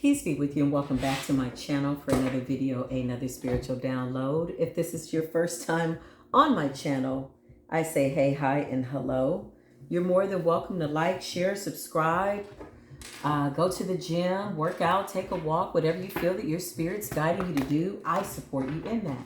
Peace be with you and welcome back to my channel for another video, another spiritual download. If this is your first time on my channel, I say hey, hi, and hello. You're more than welcome to like, share, subscribe, go to the gym, work out, take a walk, whatever you feel that your spirit's guiding you to do. I support you in that.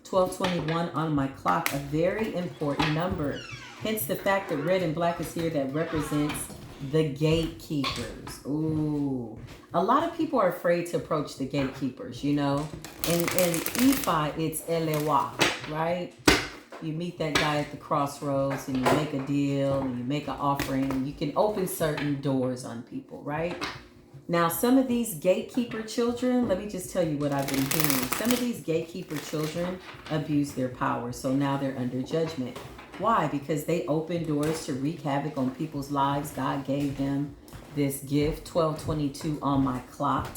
1221 on my clock, a very important number. Hence the fact that red and black is here that represents the gatekeepers. Ooh. A lot of people are afraid to approach the gatekeepers, you know. In Ifa, it's Elewa, right? You meet that guy at the crossroads and you make a deal and you make an offering. And you can open certain doors on people, right? Now, some of these gatekeeper children, let me just tell you what I've been hearing. Some of these gatekeeper children abuse their power, so now they're under judgment. Why? Because they open doors to wreak havoc on people's lives. God gave them this gift, 1222 on my clock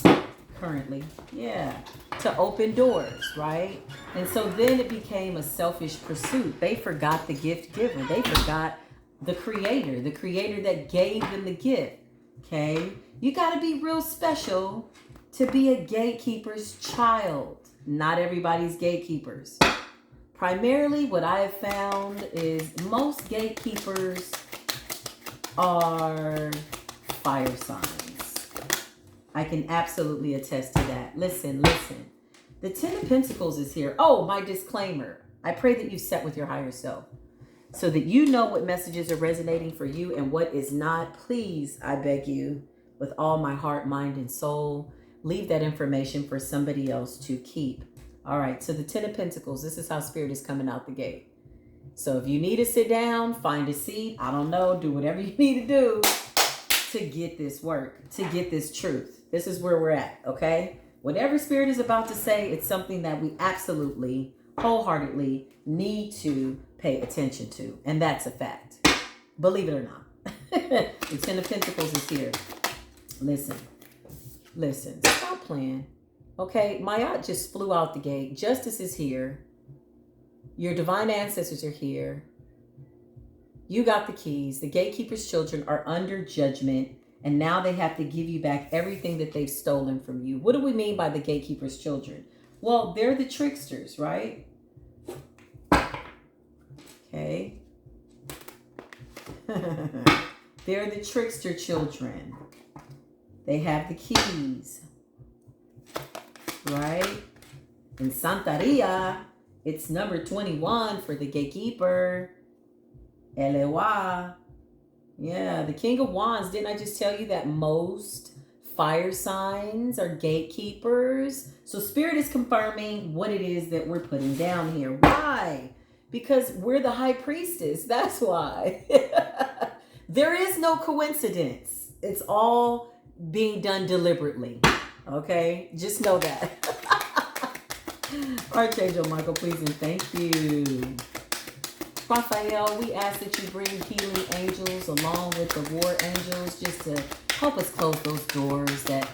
currently. Yeah, to open doors, right? And so then it became a selfish pursuit. They forgot the gift giver. They forgot the creator that gave them the gift, okay? You got to be real special to be a gatekeeper's child. Not everybody's gatekeepers. Primarily, what I have found is most gatekeepers are fire signs. I can absolutely attest to that. Listen. The Ten of Pentacles is here. Oh, my disclaimer. I pray that you've set with your higher self so that you know what messages are resonating for you and what is not. Please, I beg you, with all my heart, mind, and soul, leave that information for somebody else to keep. All right, so the Ten of Pentacles, this is how Spirit is coming out the gate. So if you need to sit down, find a seat, I don't know, do whatever you need to do to get this work, to get this truth. This is where we're at, okay? Whatever Spirit is about to say, it's something that we absolutely, wholeheartedly need to pay attention to. And that's a fact. Believe it or not. The Ten of Pentacles is here. Listen, stop playing. Okay, Mayat just flew out the gate. Justice is here. Your divine ancestors are here. You got the keys. The gatekeeper's children are under judgment, and now they have to give you back everything that they've stolen from you. What do we mean by the gatekeeper's children? Well, they're the tricksters, right? Okay. They're the trickster children. They have the keys. Right? In Santeria, it's number 21 for the gatekeeper. Elewa. Yeah, the King of Wands. Didn't I just tell you that most fire signs are gatekeepers? So Spirit is confirming what it is that we're putting down here. Why? Because we're the high priestess. That's why. There is no coincidence. It's all being done deliberately. Okay, just know that. Archangel Michael, please and thank you. Raphael, we ask that you bring healing angels along with the war angels just to help us close those doors that,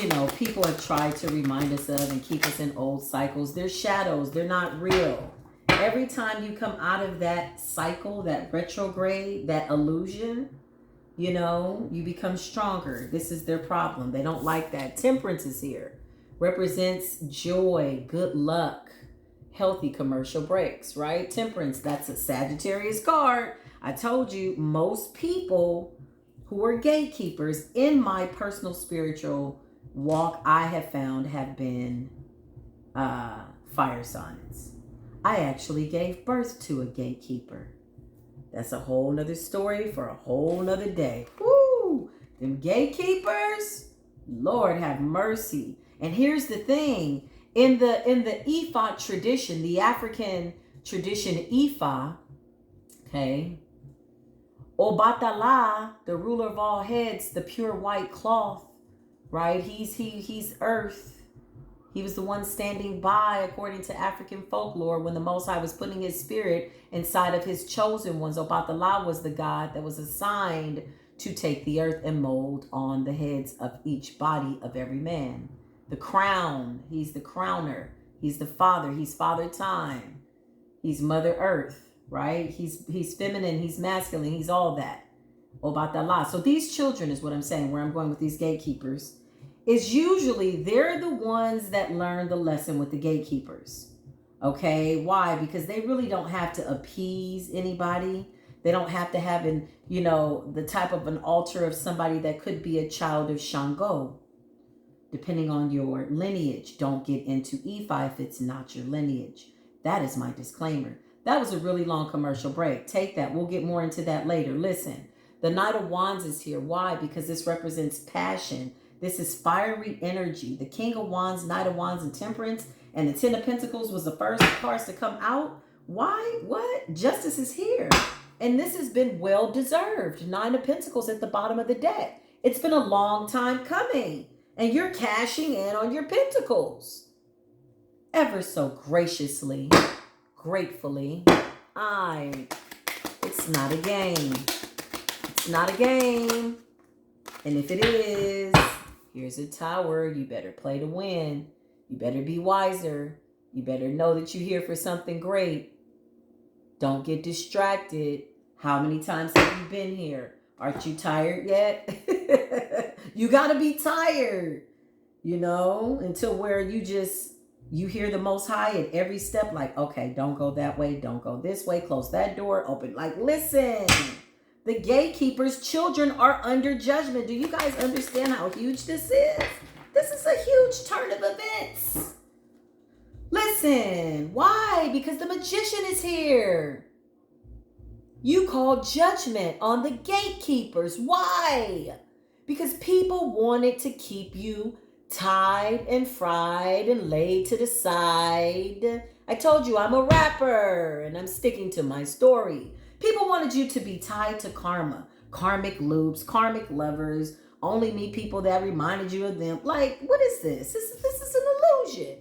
you know, people have tried to remind us of and keep us in old cycles. They're shadows. They're not real. Every time you come out of that cycle, that retrograde, that illusion, you know, you become stronger. This is their problem. They don't like that. Temperance is here. Represents joy, good luck, healthy commercial breaks, right? Temperance, that's a Sagittarius card. I told you, most people who are gatekeepers in my personal spiritual walk, I have found have been fire signs. I actually gave birth to a gatekeeper. That's a whole nother story for a whole nother day. Woo! Them gatekeepers, Lord have mercy. And here's the thing. In the Ifa tradition, the African tradition Ifa, okay, Obatala, the ruler of all heads, the pure white cloth, right? He's earth. He was the one standing by, according to African folklore, when the Most High was putting his spirit inside of his chosen ones. Obatala was the God that was assigned to take the earth and mold on the heads of each body of every man. The crown, he's the crowner. He's the father. He's Father Time. He's Mother Earth, right? He's feminine. He's masculine. He's all that. Obatala. So these children is what I'm saying, where I'm going with these gatekeepers, is usually they're the ones that learn the lesson with the gatekeepers. Okay, why? Because they really don't have to appease anybody. They don't have to have the type of an altar of somebody that could be a child of Shango. Depending on your lineage, don't get into Ifa if it's not your lineage. That is my disclaimer. That was a really long commercial break. Take that. We'll get more into that later. Listen, the Knight of Wands is here. Why? Because this represents passion. This is fiery energy. The King of Wands, Knight of Wands, and Temperance, and the Ten of Pentacles was the first cards to come out. Why? What? Justice is here. And this has been well deserved. Nine of Pentacles at the bottom of the deck. It's been a long time coming. And you're cashing in on your pentacles. Ever so graciously, gratefully, it's not a game. It's not a game. And if it is, here's a tower. You better play to win. You better be wiser. You better know that you're here for something great. Don't get distracted. How many times have you been here? Aren't you tired yet? You got to be tired, until where you hear the Most High at every step. Like, okay, don't go that way. Don't go this way. Close that door. Open. Like, listen, the gatekeepers' children are under judgment. Do you guys understand how huge this is? This is a huge turn of events. Listen, why? Because the magician is here. You call judgment on the gatekeepers. Why? Because people wanted to keep you tied and fried and laid to the side. I told you I'm a rapper and I'm sticking to my story. People wanted you to be tied to karma, karmic loops, karmic lovers, only meet people that reminded you of them. Like, what is this? This is an illusion.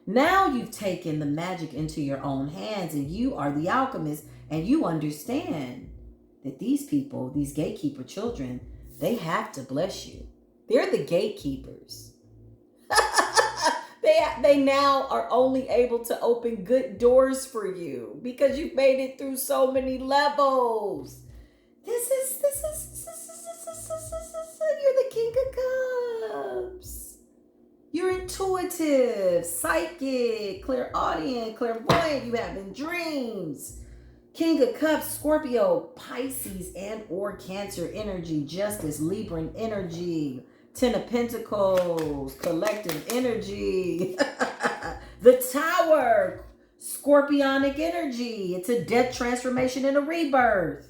Now you've taken the magic into your own hands and you are the alchemist. And you understand that these people, these gatekeeper children, they have to bless you. They're the gatekeepers. They now are only able to open good doors for you because you've made it through so many levels. This is you're the King of Cups. You're intuitive, psychic, clairaudient, clairvoyant. You having dreams. King of Cups, Scorpio, Pisces, and or Cancer energy, Justice, Libran energy, Ten of Pentacles, collective energy, the Tower, Scorpionic energy. It's a death, transformation, and a rebirth.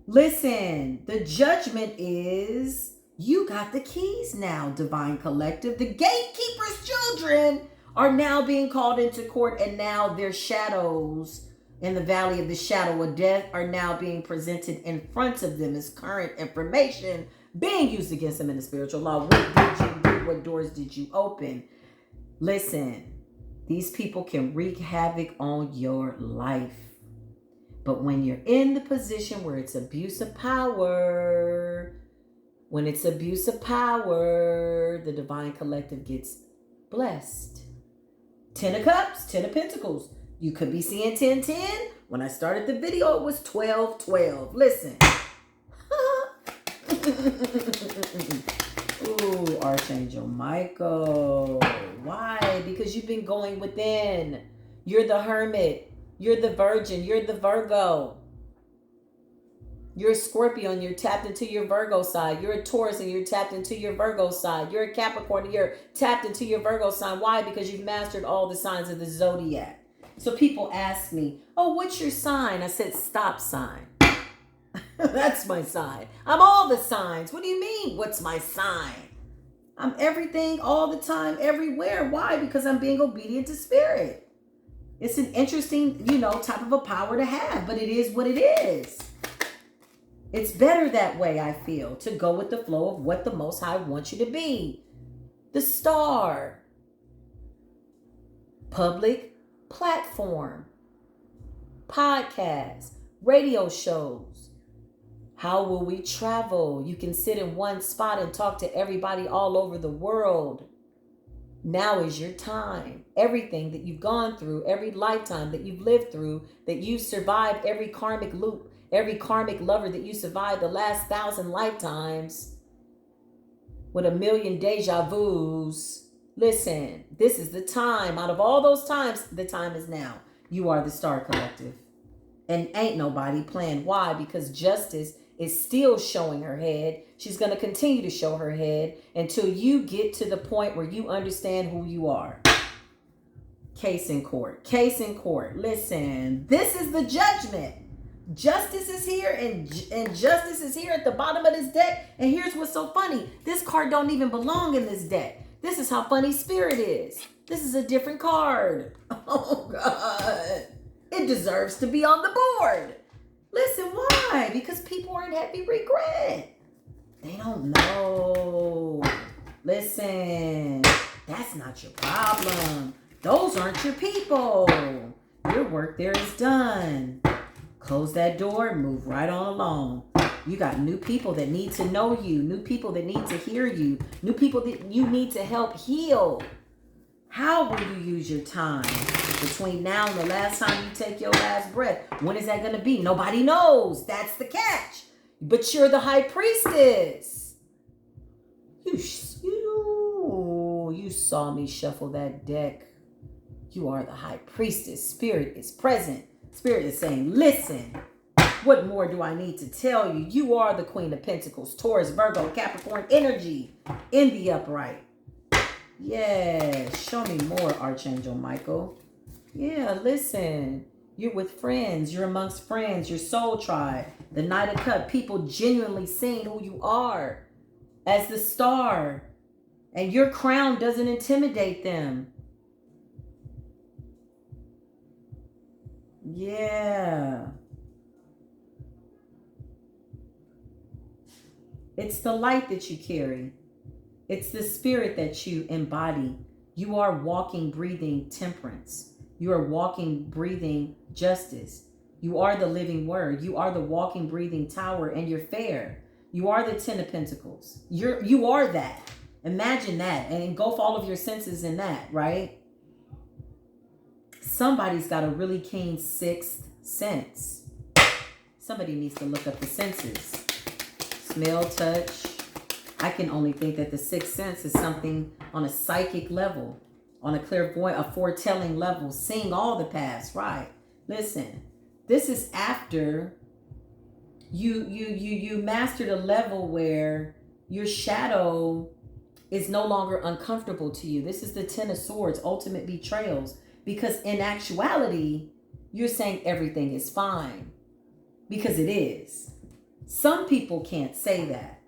Listen, the judgment is you got the keys now, Divine Collective. The gatekeepers' children are now being called into court, and now their shadows in the valley of the shadow of death are now being presented in front of them as current information being used against them in the spiritual law. What did you do? What doors did you open? Listen, these people can wreak havoc on your life. But when you're in the position where it's abuse of power, the Divine Collective gets blessed. Ten of Cups, Ten of Pentacles. You could be seeing 10-10. When I started the video, it was 12-12. Listen. Ooh, Archangel Michael. Why? Because you've been going within. You're the hermit. You're the virgin. You're the Virgo. You're a Scorpio and you're tapped into your Virgo side. You're a Taurus and you're tapped into your Virgo side. You're a Capricorn and you're tapped into your Virgo sign. Why? Because you've mastered all the signs of the zodiac. So people ask me, oh, what's your sign? I said, stop sign. That's my sign. I'm all the signs. What do you mean? What's my sign? I'm everything all the time, everywhere. Why? Because I'm being obedient to spirit. It's an interesting, type of a power to have, but it is what it is. It's better that way, I feel, to go with the flow of what the Most High wants you to be. The star. Public platform, podcasts, radio shows. How will we travel? You can sit in one spot and talk to everybody all over the world. Now is your time. Everything that you've gone through, every lifetime that you've lived through, that you've survived, every karmic loop, every karmic lover that you survived the last 1,000 lifetimes. with a million deja vus. Listen, this is the time. Out of all those times, the time is now. You are the Star Collective. And ain't nobody playing. Why? Because justice is still showing her head. She's going to continue to show her head until you get to the point where you understand who you are. Case in court. Case in court. Listen, this is the judgment. Justice is here and justice is here at the bottom of this deck. And here's what's so funny. This card don't even belong in this deck. This is how funny Spirit is. This is a different card. Oh, God. It deserves to be on the board. Listen, why? Because people are in heavy regret. They don't know. Listen, that's not your problem. Those aren't your people. Your work there is done. Close that door, move right on along. You got new people that need to know you, new people that need to hear you, new people that you need to help heal. How will you use your time between now and the last time you take your last breath? When is that going to be? Nobody knows. That's the catch. But you're the high priestess. You saw me shuffle that deck. You are the high priestess. Spirit is present. Spirit is saying, listen, what more do I need to tell you? You are the Queen of Pentacles, Taurus, Virgo, Capricorn energy in the upright. Yeah, show me more, Archangel Michael. Yeah, listen, you're with friends. You're amongst friends, your soul tribe, the Knight of Cups, people genuinely seeing who you are as the star. And your crown doesn't intimidate them. Yeah. It's the light that you carry. It's the spirit that you embody. You are walking, breathing temperance. You are walking, breathing justice. You are the living word. You are the walking, breathing tower, and you're fair. You are the 10 of Pentacles. You are that. Imagine that and engulf all of your senses in that, right? Somebody's got a really keen sixth sense. Somebody needs to look up the senses. Smell, touch. I can only think that the sixth sense is something on a psychic level, on a clairvoyant, a foretelling level, seeing all the past, right? Listen, this is after you mastered a level where your shadow is no longer uncomfortable to you. This is the 10 of Swords, ultimate betrayals. Because in actuality, you're saying everything is fine. Because it is. Some people can't say that.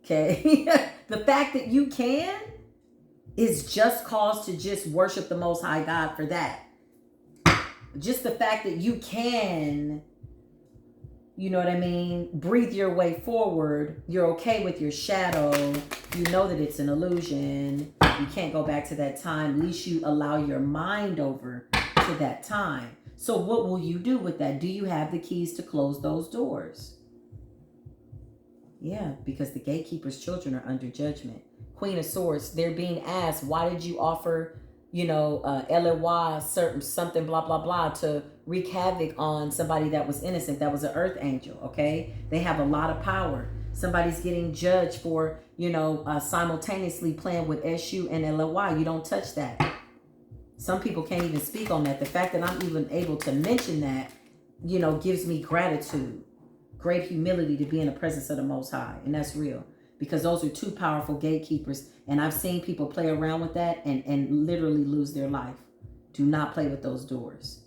Okay? The fact that you can is just cause to just worship the Most High God for that. Just the fact that you can, you know what I mean, breathe your way forward. You're okay with your shadow. You know that it's an illusion. You can't go back to that time. At least you allow your mind over to that time. So what will you do with that? Do you have the keys to close those doors? Yeah, because the gatekeepers' children are under judgment. Queen of Swords, they're being asked, why did you offer, LOY, certain something, blah, blah, blah, to wreak havoc on somebody that was innocent, that was an earth angel, okay? They have a lot of power. Somebody's getting judged for, simultaneously playing with SU and LOY. You don't touch that. Some people can't even speak on that. The fact that I'm even able to mention that, gives me gratitude, great humility to be in the presence of the Most High. And that's real. Because those are two powerful gatekeepers. And I've seen people play around with that and literally lose their life. Do not play with those doors.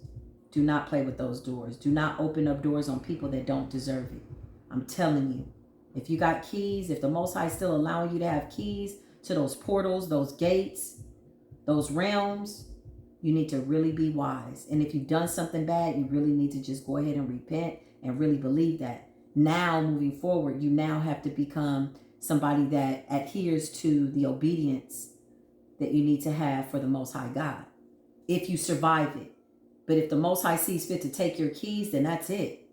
Do not play with those doors. Do not open up doors on people that don't deserve it. I'm telling you. If you got keys, if the Most High is still allowing you to have keys to those portals, those gates, those realms, you need to really be wise. And if you've done something bad, you really need to just go ahead and repent and really believe that. Now, moving forward, you now have to become somebody that adheres to the obedience that you need to have for the Most High God. If you survive it. But if the Most High sees fit to take your keys, then that's it.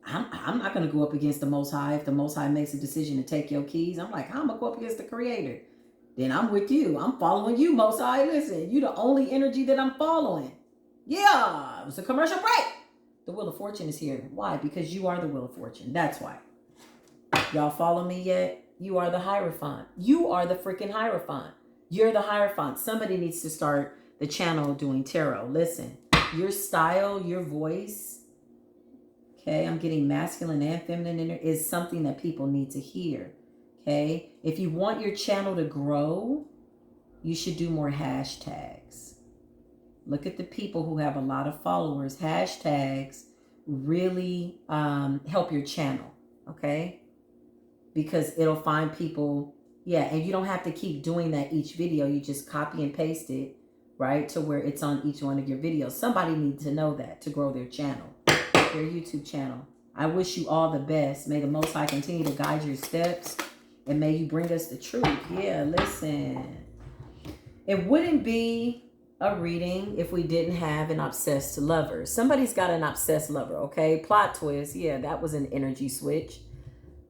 I'm not going to go up against the Most High. If the Most High makes a decision to take your keys, I'm like, how am I going to go up against the Creator? Then I'm with you. I'm following you, Most High. Listen, you the only energy that I'm following. Yeah, it was a commercial break. The Wheel of Fortune is here. Why? Because you are the Wheel of Fortune. That's why. Y'all follow me yet? You are the Hierophant. You are the freaking Hierophant. You're the Hierophant. Somebody needs to start the channel doing tarot. Listen, your style, your voice, okay, I'm getting masculine and feminine in there, is something that people need to hear. Okay, if you want your channel to grow, you should do more hashtags. Look at the people who have a lot of followers. Hashtags really help your channel, okay? Because it'll find people, yeah, and you don't have to keep doing that each video. You just copy and paste it, right, to where it's on each one of your videos. Somebody needs to know that to grow their channel, their YouTube channel. I wish you all the best. May the Most High continue to guide your steps, and may you bring us the truth. Yeah, listen. It wouldn't be a reading if we didn't have an obsessed lover. Somebody's got an obsessed lover, okay? Plot twist. Yeah, that was an energy switch,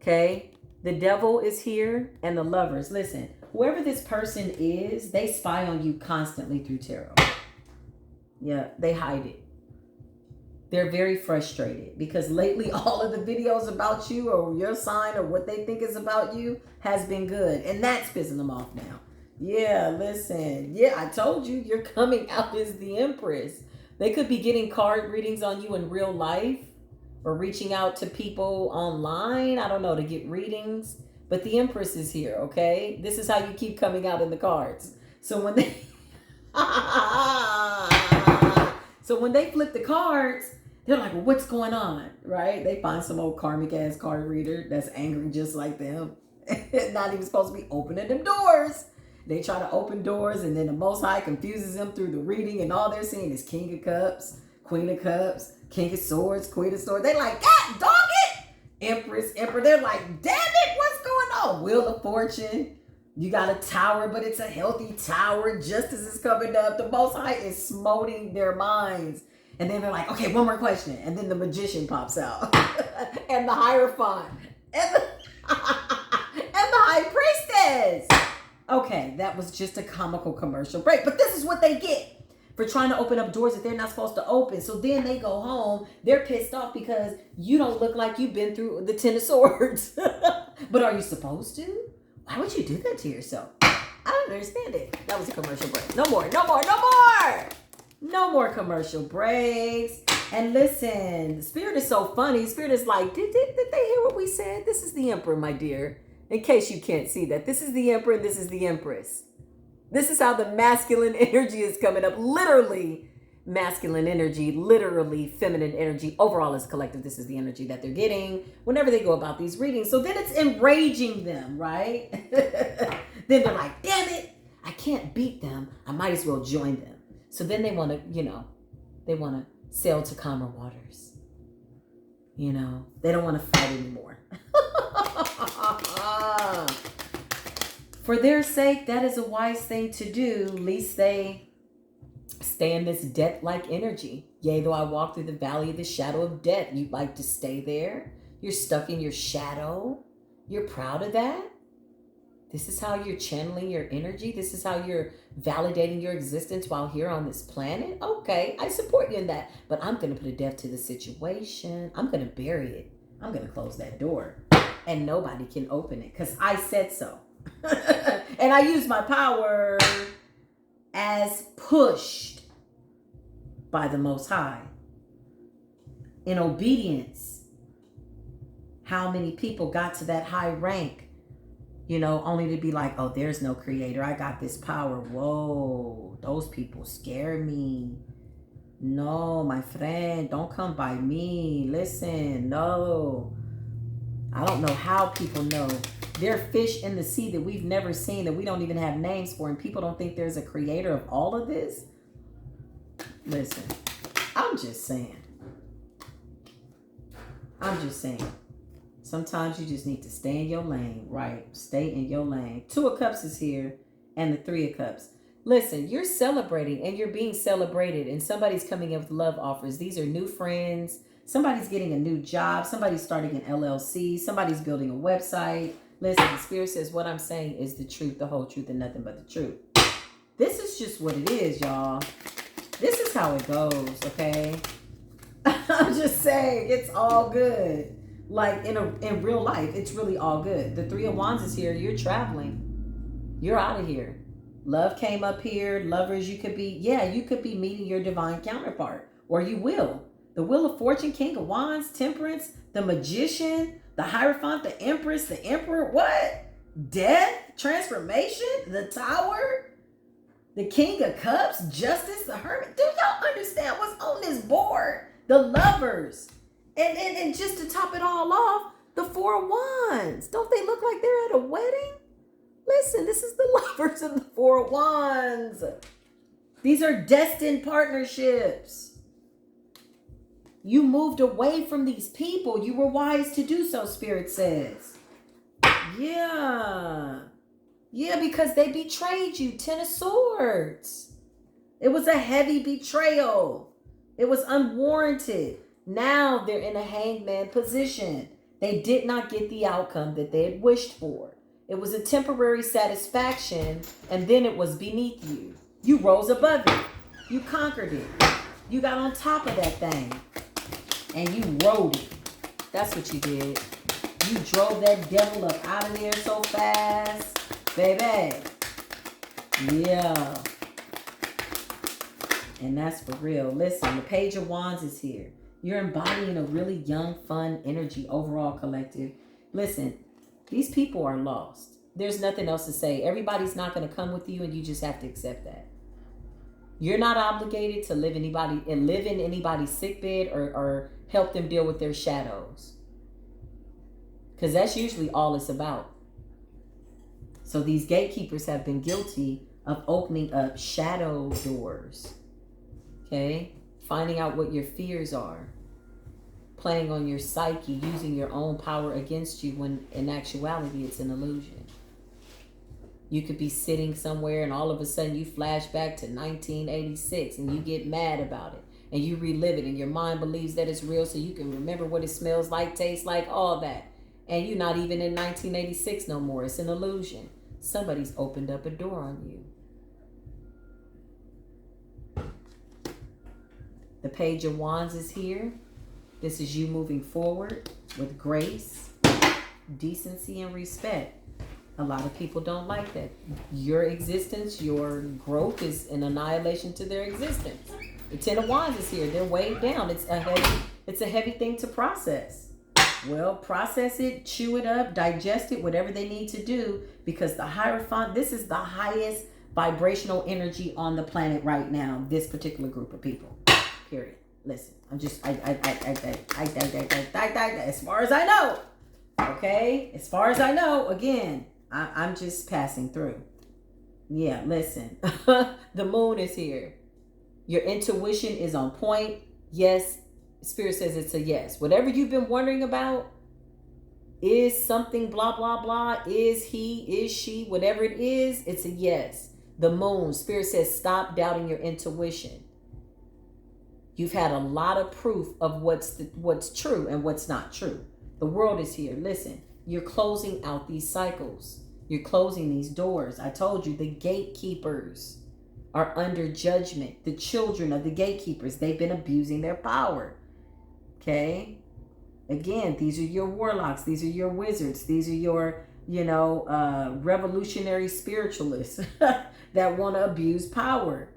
okay? The devil is here and the lovers. Listen, whoever this person is, they spy on you constantly through tarot. Yeah, they hide it. They're very frustrated because lately all of the videos about you or your sign or what they think is about you has been good. And that's pissing them off now. Yeah, listen. Yeah, I told you, you're coming out as the Empress. They could be getting card readings on you in real life or reaching out to people online, I don't know, to get readings. But the Empress is here, okay? This is how you keep coming out in the cards. So when they flip the cards, they're like, well, what's going on, right? They find some old karmic ass card reader that's angry just like them. Not even supposed to be opening them doors. They try to open doors, and then the Most High confuses them through the reading, and all they're seeing is King of Cups, Queen of Cups, King of Swords, Queen of Swords. They like, God, dog it! Empress, Emperor. They're like, damn it, what's going on? Wheel of Fortune. You got a tower, but it's a healthy tower. Justice is coming up. The Most High is smoting their minds. And then they're like, okay, one more question. And then the Magician pops out. And the Hierophant. And the High Priestess. Okay, that was just a comical commercial break. But this is what they get for trying to open up doors that they're not supposed to open. So then they go home. They're pissed off because you don't look like you've been through the Ten of Swords. But are you supposed to? Why would you do that to yourself? I don't understand it. That was a commercial break. No more, no more, no more. No more commercial breaks. And listen, Spirit is so funny. Spirit is like, did they hear what we said? This is the Emperor, my dear. In case you can't see that. This is the Emperor and this is the Empress. This is how the masculine energy is coming up. Literally masculine energy, literally feminine energy. Overall as collective, this is the energy that they're getting whenever they go about these readings. So then it's enraging them, right? Then they're like, damn it, I can't beat them. I might as well join them. So then they want to, they want to sail to calmer waters. They don't want to fight anymore. For their sake, that is a wise thing to do. Least they stay in this death-like energy. Yea, though I walk through the valley of the shadow of death, you'd like to stay there. You're stuck in your shadow. You're proud of that. This is how you're channeling your energy. This is how you're validating your existence while here on this planet. Okay, I support you in that. But I'm going to put a death to the situation. I'm going to bury it. I'm going to close that door. And nobody can open it because I said so. And I use my power as pushed by the Most High. In obedience. How many people got to that high rank? Only to be like, oh, there's no creator. I got this power. Whoa, those people scare me. No, my friend, don't come by me. Listen, no. I don't know how people know. There are fish in the sea that we've never seen, that we don't even have names for, and people don't think there's a creator of all of this. Listen, I'm just saying. Sometimes you just need to stay in your lane, right? Stay in your lane. Two of Cups is here and the Three of Cups. Listen, you're celebrating and you're being celebrated, and somebody's coming in with love offers. These are new friends. Somebody's getting a new job. Somebody's starting an LLC. Somebody's building a website. Listen, the Spirit says what I'm saying is the truth, the whole truth, and nothing but the truth. This is just what it is, y'all. This is how it goes, okay? I'm just saying, it's all good. Like in real life, it's really all good. The Three of Wands is here. You're traveling. You're out of here. Love came up here. Lovers, you could be meeting your divine counterpart, or you will. The Wheel of Fortune, King of Wands, Temperance, the Magician, the Hierophant, the Empress, the Emperor. What? Death, transformation, the Tower, the King of Cups, Justice, the Hermit. Do y'all understand what's on this board? The Lovers. And just to top it all off, the Four of Wands. Don't they look like they're at a wedding? Listen, this is the Lovers and the Four of Wands. These are destined partnerships. You moved away from these people. You were wise to do so, Spirit says. Yeah. Yeah, because they betrayed you. Ten of Swords. It was a heavy betrayal. It was unwarranted. Now they're in a hangman position. They did not get the outcome that they had wished for. It was a temporary satisfaction, and then it was beneath you. You rose above it. You conquered it. You got on top of that thing, and you rode it. That's what you did. You drove that devil up out of there so fast, baby. Yeah. And that's for real. Listen, the Page of Wands is here. You're embodying a really young, fun energy, overall collective. Listen, these people are lost. There's nothing else to say. Everybody's not going to come with you, and you just have to accept that. You're not obligated to live in anybody's sickbed or help them deal with their shadows. Because that's usually all it's about. So these gatekeepers have been guilty of opening up shadow doors. Okay? Finding out what your fears are. Playing on your psyche, using your own power against you when in actuality it's an illusion. You could be sitting somewhere and all of a sudden you flash back to 1986 and you get mad about it and you relive it and your mind believes that it's real so you can remember what it smells like, tastes like, all that. And you're not even in 1986 no more. It's an illusion. Somebody's opened up a door on you. The Page of Wands is here. This is you moving forward with grace, decency, and respect. A lot of people don't like that. Your existence, your growth is an annihilation to their existence. The Ten of Wands is here. They're weighed down. It's a heavy thing to process. Well, process it, chew it up, digest it, whatever they need to do, because the Hierophant, this is the highest vibrational energy on the planet right now, this particular group of people. Period. Listen, I'm just, as far as I know, okay? As far as I know, again, I'm just passing through. Yeah, listen. The moon is here. Your intuition is on point. Yes, Spirit says it's a yes. Whatever you've been wondering about, is something blah, blah, blah, is he, is she, whatever it is, it's a yes. The moon, Spirit says stop doubting your intuition. You've had a lot of proof of what's true and what's not true. The world is here. Listen, you're closing out these cycles. You're closing these doors. I told you the gatekeepers are under judgment. The children of the gatekeepers, they've been abusing their power. Okay? Again, these are your warlocks. These are your wizards. These are your, revolutionary spiritualists that want to abuse power.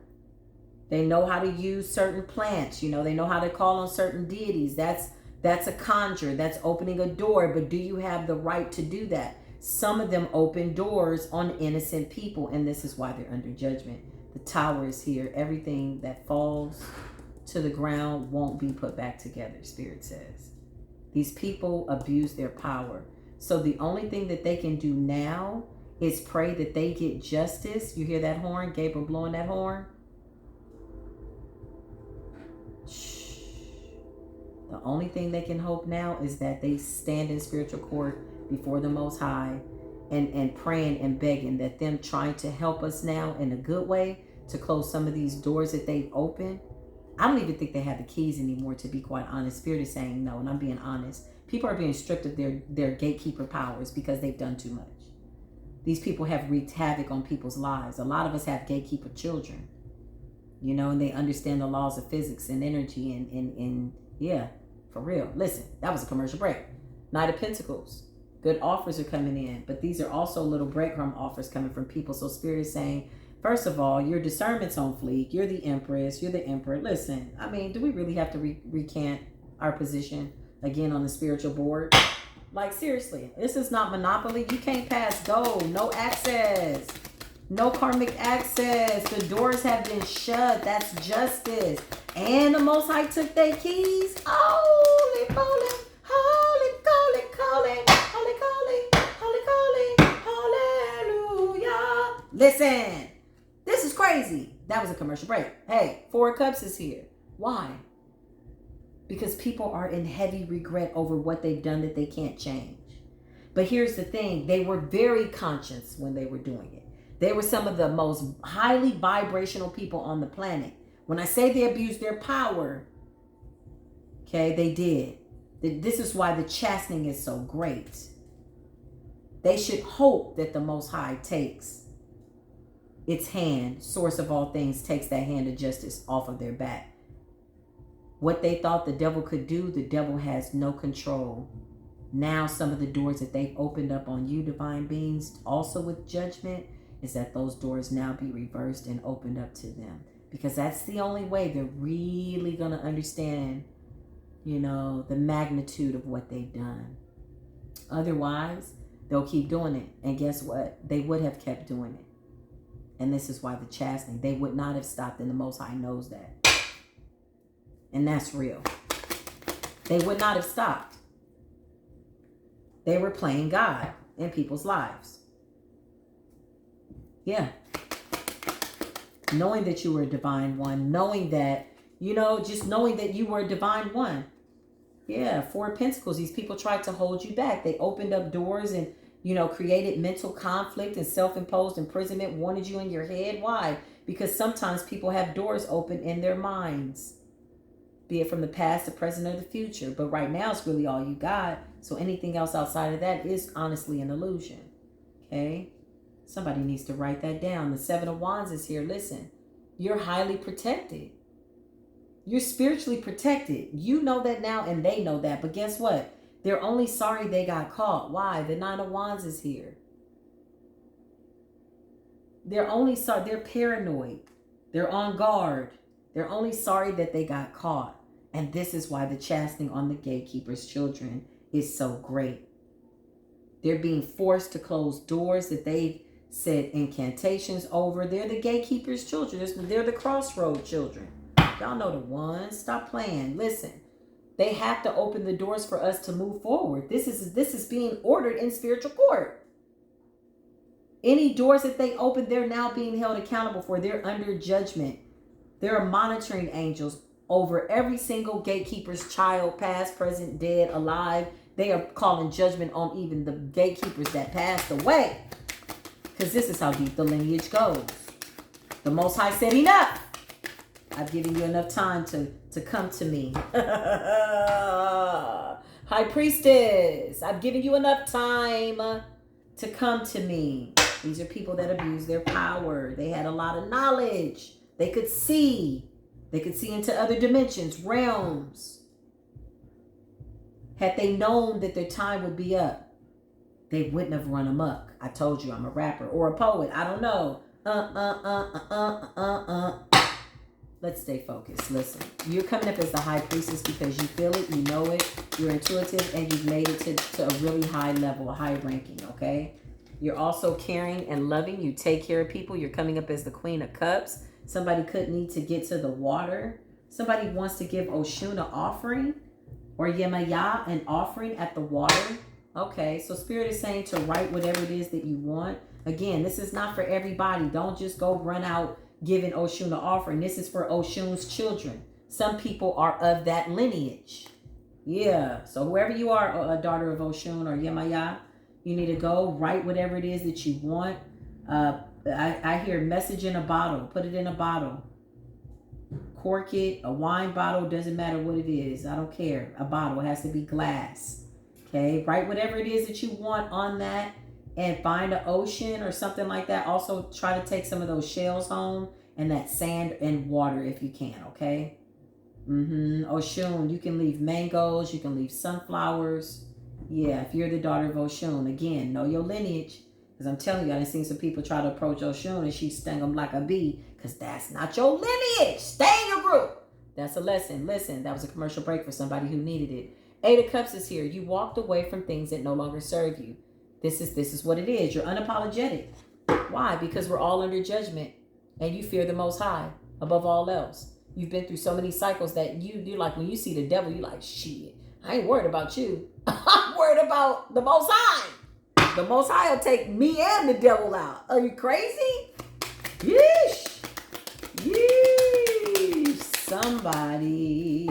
They know how to use certain plants. They know how to call on certain deities. That's a conjure. That's opening a door. But do you have the right to do that? Some of them open doors on innocent people. And this is why they're under judgment. The Tower is here. Everything that falls to the ground won't be put back together, Spirit says. These people abuse their power. So the only thing that they can do now is pray that they get justice. You hear that horn? Gabriel blowing that horn? The only thing they can hope now is that they stand in spiritual court before the Most High and praying and begging that them trying to help us now in a good way to close some of these doors that they've opened. I don't even think they have the keys anymore, to be quite honest. Spirit is saying no, and I'm being honest. People are being stripped of their gatekeeper powers because they've done too much. These people have wreaked havoc on people's lives. A lot of us have gatekeeper children, and they understand the laws of physics and energy and yeah, for real. Listen, that was a commercial break. Knight of Pentacles. Good offers are coming in, but these are also little breadcrumb offers coming from people. So Spirit is saying, first of all, your discernment's on fleek. You're the Empress. You're the Emperor. Listen, I mean, do we really have to recant our position again on the spiritual board? Like, seriously, this is not Monopoly. You can't pass go. No access. No karmic access. The doors have been shut. That's justice. And the Most High took their keys. Holy calling. Holy calling. Calling. Holy calling. Holy calling. Hallelujah. Listen. This is crazy. That was a commercial break. Hey, Four of Cups is here. Why? Because people are in heavy regret over what they've done that they can't change. But here's the thing. They were very conscious when they were doing it. They were some of the most highly vibrational people on the planet. When I say they abused their power, okay, they did. This is why the chastening is so great. They should hope that the Most High takes its hand, source of all things, takes that hand of justice off of their back. What they thought the devil could do, the devil has no control. Now some of the doors that they've opened up on you, divine beings, also with judgment, is that those doors now be reversed and opened up to them. Because that's the only way they're really going to understand, you know, the magnitude of what they've done. Otherwise, they'll keep doing it. And guess what? They would have kept doing it. And this is why the chastening, they would not have stopped, and the Most High knows that. And that's real. They would not have stopped. They were playing God in people's lives. Yeah. Knowing that you were a divine one, knowing that, you know, just knowing that you were a divine one. Yeah, Four of Pentacles, these people tried to hold you back. They opened up doors and, you know, created mental conflict and self-imposed imprisonment, wanted you in your head. Why? Because sometimes people have doors open in their minds, be it from the past, the present, or the future. But right now, it's really all you got. So anything else outside of that is honestly an illusion. Okay? Somebody needs to write that down. The Seven of Wands is here. Listen, you're highly protected. You're spiritually protected. You know that now, and they know that. But guess what? They're only sorry they got caught. Why? The Nine of Wands is here. They're only sorry. They're paranoid. They're on guard. They're only sorry that they got caught. And this is why the chastening on the gatekeepers' children is so great. They're being forced to close doors that they've said incantations over. They're the gatekeepers' children. They're the crossroad children. Y'all know the ones. Stop playing. Listen. They have to open the doors for us to move forward. This is being ordered in spiritual court. Any doors that they open, they're now being held accountable for. They're under judgment. There are monitoring angels over every single gatekeeper's child, past, present, dead, alive. They are calling judgment on even the gatekeepers that passed away. Because this is how deep the lineage goes. The Most High said, enough. I've given you enough time to come to me. High Priestess, I've given you enough time to come to me. These are people that abuse their power. They had a lot of knowledge. They could see. They could see into other dimensions, realms. Had they known that their time would be up, they wouldn't have run amok. I told you I'm a rapper or a poet. I don't know. Let's stay focused. Listen, you're coming up as the High Priestess because you feel it, you know it, you're intuitive, and you've made it to a really high level, a high ranking, okay? You're also caring and loving. You take care of people. You're coming up as the Queen of Cups. Somebody could need to get to the water. Somebody wants to give Oshun an offering or Yemaya an offering at the water. Okay, so Spirit is saying to write whatever it is that you want. Again, this is not for everybody. Don't just go run out giving Oshun an offering. This is for Oshun's children. Some people are of that lineage. Yeah, so whoever you are, a daughter of Oshun or Yemaya, you need to go write whatever it is that you want. I hear message in a bottle. Put it in a bottle. Cork it. A wine bottle. Doesn't matter what it is. I don't care. A bottle. It has to be glass. Okay. Write whatever it is that you want on that. And find an ocean or something like that. Also try to take some of those shells home. And that sand and water if you can. Okay. Oshun. You can leave mangoes. You can leave sunflowers. Yeah, if you're the daughter of Oshun, again, know your lineage. Because I'm telling you, I've seen some people try to approach Oshun and she stung them like a bee. Because that's not your lineage. Stay in your group. That's a lesson. Listen, that was a commercial break for somebody who needed it. Eight of Cups is here. You walked away from things that no longer serve you. This is what it is. You're unapologetic. Why? Because we're all under judgment. And you fear the Most High above all else. You've been through so many cycles that you're like, when you see the devil, you're like, shit, I ain't worried about you. I'm worried about the Most High. The Most High will take me and the devil out. Are you crazy? Yeesh. Yeesh. Somebody's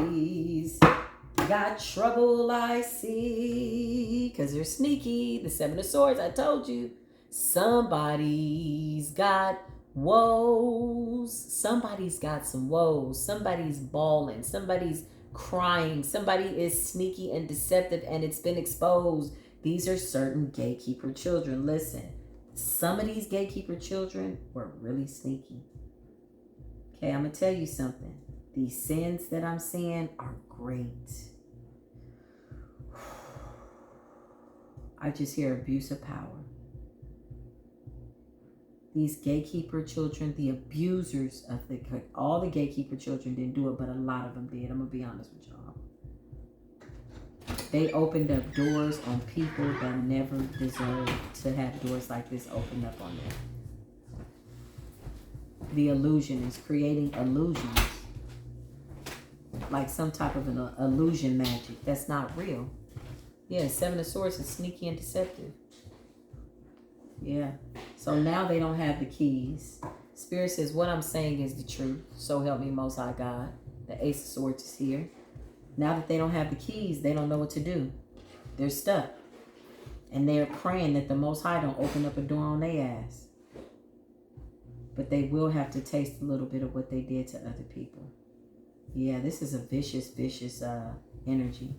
got trouble, I see. Because they're sneaky. The Seven of Swords, I told you. Somebody's got woes. Somebody's got some woes. Somebody's bawling. Somebody's crying. Somebody is sneaky and deceptive and it's been exposed. These are certain gatekeeper children. Listen, some of these gatekeeper children were really sneaky. Okay, I'm going to tell you something. These sins that I'm seeing are great. I just hear abuse of power. These gatekeeper children, the abusers of all the gatekeeper children didn't do it, but a lot of them did. I'm going to be honest with y'all. They opened up doors on people that never deserved to have doors like this opened up on them. The illusion is creating illusions. Like some type of an illusion magic. That's not real. Yeah, Seven of Swords is sneaky and deceptive. Yeah. So now they don't have the keys. Spirit says, what I'm saying is the truth. So help me, Most High God. The Ace of Swords is here. Now that they don't have the keys, they don't know what to do. They're stuck. And they're praying that the Most High don't open up a door on their ass. But they will have to taste a little bit of what they did to other people. Yeah, this is a vicious, vicious energy.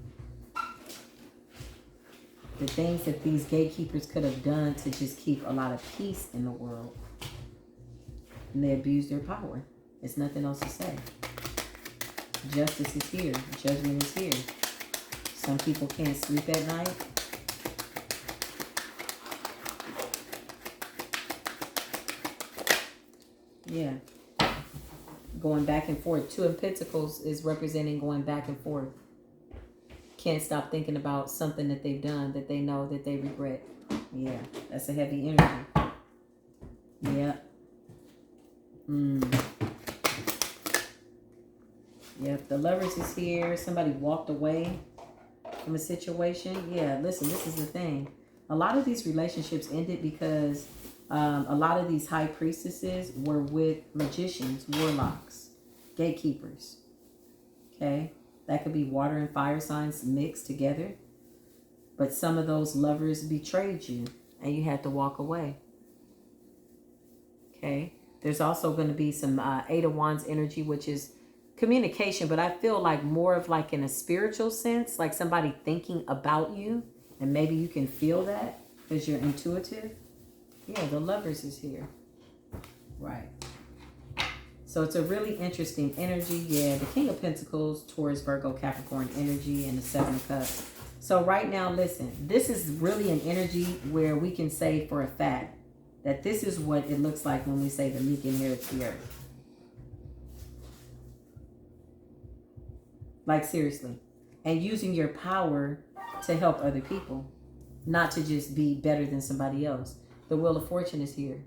The things that these gatekeepers could have done to just keep a lot of peace in the world. And they abused their power. There's nothing else to say. Justice is here. Judgment is here. Some people can't sleep at night. Yeah. Going back and forth. Two of Pentacles is representing going back and forth. Can't stop thinking about something that they've done that they know that they regret. Yeah. That's a heavy energy. Yeah. Yep, the Lovers is here. Somebody walked away from a situation. Yeah, listen, this is the thing. A lot of these relationships ended because a lot of these high priestesses were with magicians, warlocks, gatekeepers. Okay? That could be water and fire signs mixed together. But some of those lovers betrayed you and you had to walk away. Okay? There's also going to be some Eight of Wands energy, which is communication, but I feel like more of like in a spiritual sense, like somebody thinking about you, and maybe you can feel that because you're intuitive. Yeah, the Lovers is here. Right. So it's a really interesting energy. Yeah, the King of Pentacles, Taurus, Virgo, Capricorn energy, and the Seven of Cups. So right now, listen, this is really an energy where we can say for a fact that this is what it looks like when we say the meek inherits the earth. Like seriously. And using your power to help other people. Not to just be better than somebody else. The Wheel of Fortune is here.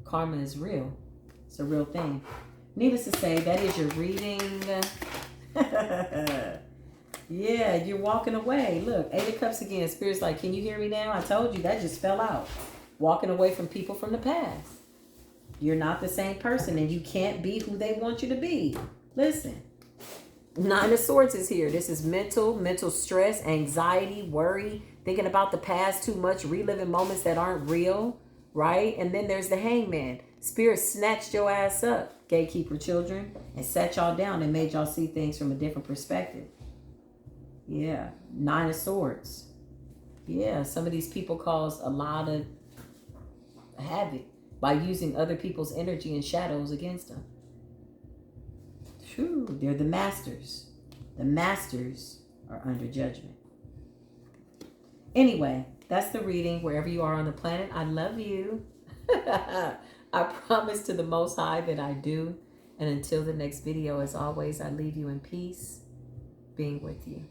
Karma is real. It's a real thing. Needless to say, that is your reading. Yeah, you're walking away. Look, Eight of Cups again. Spirit's like, can you hear me now? I told you that just fell out. Walking away from people from the past. You're not the same person and you can't be who they want you to be. Listen. Nine of Swords is here. This is mental stress, anxiety, worry, thinking about the past too much, reliving moments that aren't real, right? And then there's the Hangman. Spirit snatched your ass up, gatekeeper children, and sat y'all down and made y'all see things from a different perspective. Yeah, Nine of Swords. Yeah, some of these people cause a lot of havoc by using other people's energy and shadows against them. Whew, they're the masters. The masters are under judgment. Anyway, that's the reading. Wherever you are on the planet, I love you. I promise to the Most High that I do. And until the next video, as always, I leave you in peace, being with you.